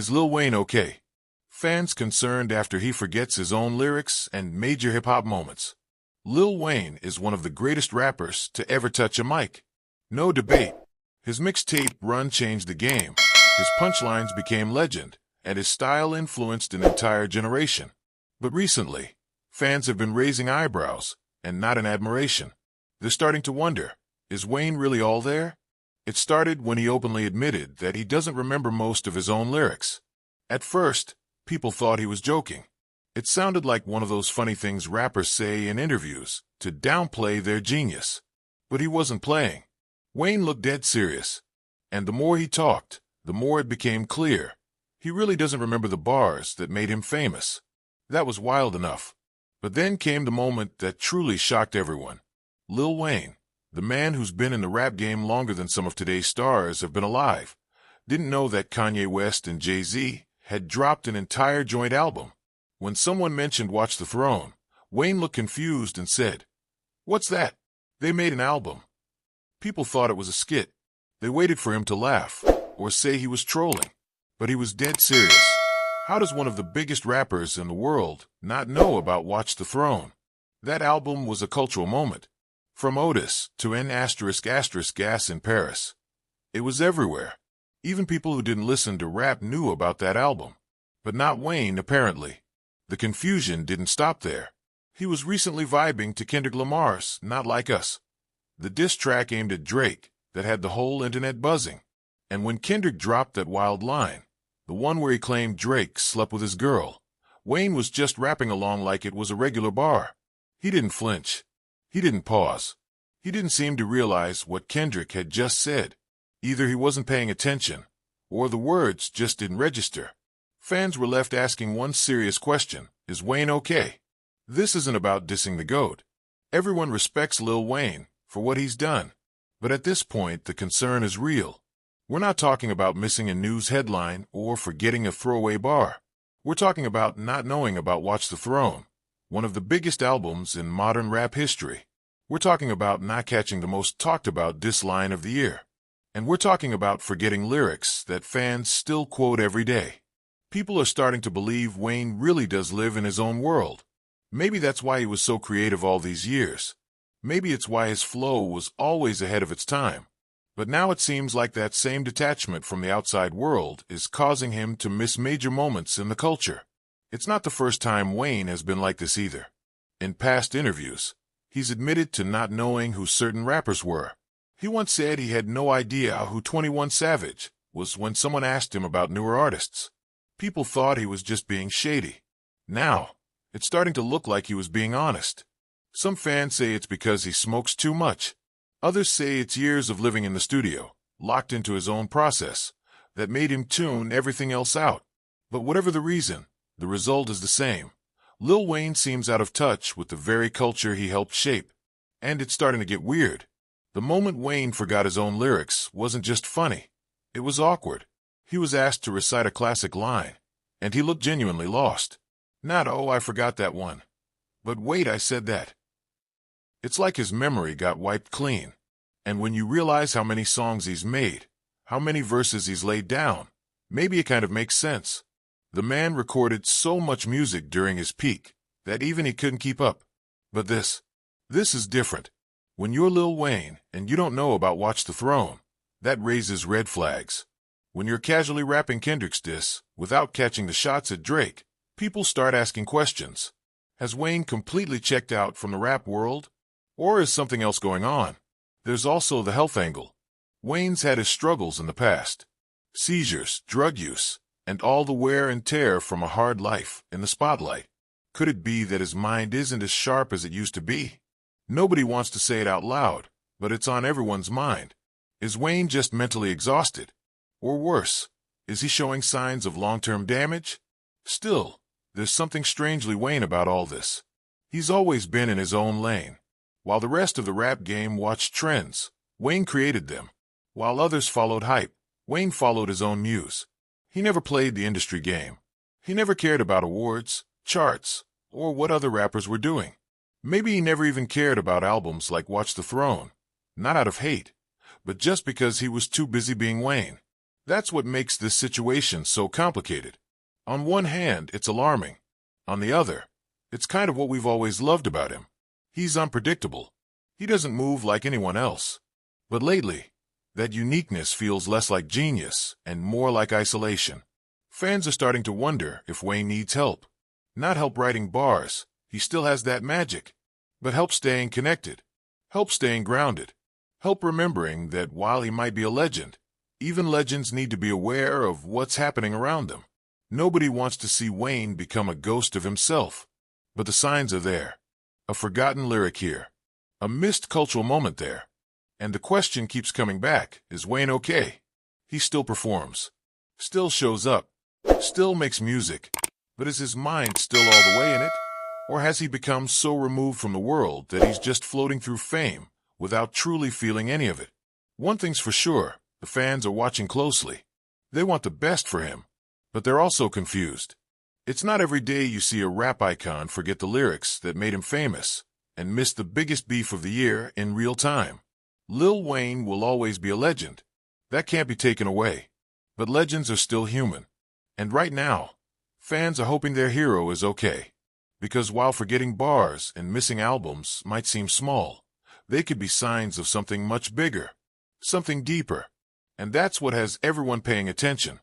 Is Lil Wayne okay? Fans concerned after he forgets his own lyrics and major hip-hop moments. Lil Wayne is one of the greatest rappers to ever touch a mic. No debate. His mixtape run changed the game. His punchlines became legend, and his style influenced an entire generation. But recently, fans have been raising eyebrows, and not in admiration. They're starting to wonder, is Wayne really all there? It started when he openly admitted that he doesn't remember most of his own lyrics. At first, people thought he was joking. It sounded like one of those funny things rappers say in interviews to downplay their genius. But he wasn't playing. Wayne looked dead serious. And the more he talked, the more it became clear. He really doesn't remember the bars that made him famous. That was wild enough. But then came the moment that truly shocked everyone. Lil Wayne, the man who's been in the rap game longer than some of today's stars have been alive, didn't know that Kanye West and Jay-Z had dropped an entire joint album. When someone mentioned Watch the Throne, Wayne looked confused and said, "What's that?" They made an album. People thought it was a skit. They waited for him to laugh or say he was trolling. But he was dead serious. How does one of the biggest rappers in the world not know about Watch the Throne? That album was a cultural moment. From Otis to N*** Gas in Paris. It was everywhere. Even people who didn't listen to rap knew about that album. But not Wayne, apparently. The confusion didn't stop there. He was recently vibing to Kendrick Lamar's Not Like Us, the diss track aimed at Drake that had the whole internet buzzing. And when Kendrick dropped that wild line, the one where he claimed Drake slept with his girl, Wayne was just rapping along like it was a regular bar. He didn't flinch. He didn't pause. He didn't seem to realize what Kendrick had just said. Either he wasn't paying attention, or the words just didn't register. Fans were left asking one serious question: is Wayne okay? This isn't about dissing the GOAT. Everyone respects Lil Wayne for what he's done. But at this point, the concern is real. We're not talking about missing a news headline or forgetting a throwaway bar. We're talking about not knowing about Watch the Throne, one of the biggest albums in modern rap history. We're talking about not catching the most talked about diss line of the year. And we're talking about forgetting lyrics that fans still quote every day. People are starting to believe Wayne really does live in his own world. Maybe that's why he was so creative all these years. Maybe it's why his flow was always ahead of its time. But now it seems like that same detachment from the outside world is causing him to miss major moments in the culture. It's not the first time Wayne has been like this either. In past interviews, he's admitted to not knowing who certain rappers were. He once said he had no idea who 21 Savage was when someone asked him about newer artists. People thought he was just being shady. Now, it's starting to look like he was being honest. Some fans say it's because he smokes too much. Others say it's years of living in the studio, locked into his own process, that made him tune everything else out. But whatever the reason, the result is the same. Lil Wayne seems out of touch with the very culture he helped shape. And it's starting to get weird. The moment Wayne forgot his own lyrics wasn't just funny. It was awkward. He was asked to recite a classic line, and he looked genuinely lost. Not, "Oh, I forgot that one," but "Wait, I said that." It's like his memory got wiped clean. And when you realize how many songs he's made, how many verses he's laid down, maybe it kind of makes sense. The man recorded so much music during his peak that even he couldn't keep up. But this is different. When you're Lil Wayne and you don't know about Watch the Throne, that raises red flags. When you're casually rapping Kendrick's diss without catching the shots at Drake, people start asking questions. Has Wayne completely checked out from the rap world? Or is something else going on? There's also the health angle. Wayne's had his struggles in the past. Seizures, drug use, and all the wear and tear from a hard life in the spotlight. Could it be that his mind isn't as sharp as it used to be? Nobody wants to say it out loud, but it's on everyone's mind. Is Wayne just mentally exhausted? Or worse, is he showing signs of long-term damage? Still, there's something strangely Wayne about all this. He's always been in his own lane. While the rest of the rap game watched trends, Wayne created them. While others followed hype, Wayne followed his own muse. He never played the industry game. He never cared about awards, charts, or what other rappers were doing. Maybe he never even cared about albums like Watch the Throne, not out of hate, but just because he was too busy being Wayne. That's what makes this situation so complicated. On one hand, it's alarming. On the other, it's kind of what we've always loved about him. He's unpredictable. He doesn't move like anyone else. But lately, that uniqueness feels less like genius and more like isolation. Fans are starting to wonder if Wayne needs help. Not help writing bars, he still has that magic, but help staying connected, help staying grounded, help remembering that while he might be a legend, even legends need to be aware of what's happening around them. Nobody wants to see Wayne become a ghost of himself, but the signs are there. A forgotten lyric here, a missed cultural moment there. And the question keeps coming back, is Wayne okay? He still performs, still shows up, still makes music, but is his mind still all the way in it? Or has he become so removed from the world that he's just floating through fame without truly feeling any of it? One thing's for sure, the fans are watching closely. They want the best for him, but they're also confused. It's not every day you see a rap icon forget the lyrics that made him famous and miss the biggest beef of the year in real time. Lil Wayne will always be a legend. That can't be taken away. But legends are still human. And right now, fans are hoping their hero is okay. Because while forgetting bars and missing albums might seem small, they could be signs of something much bigger, something deeper. And that's what has everyone paying attention.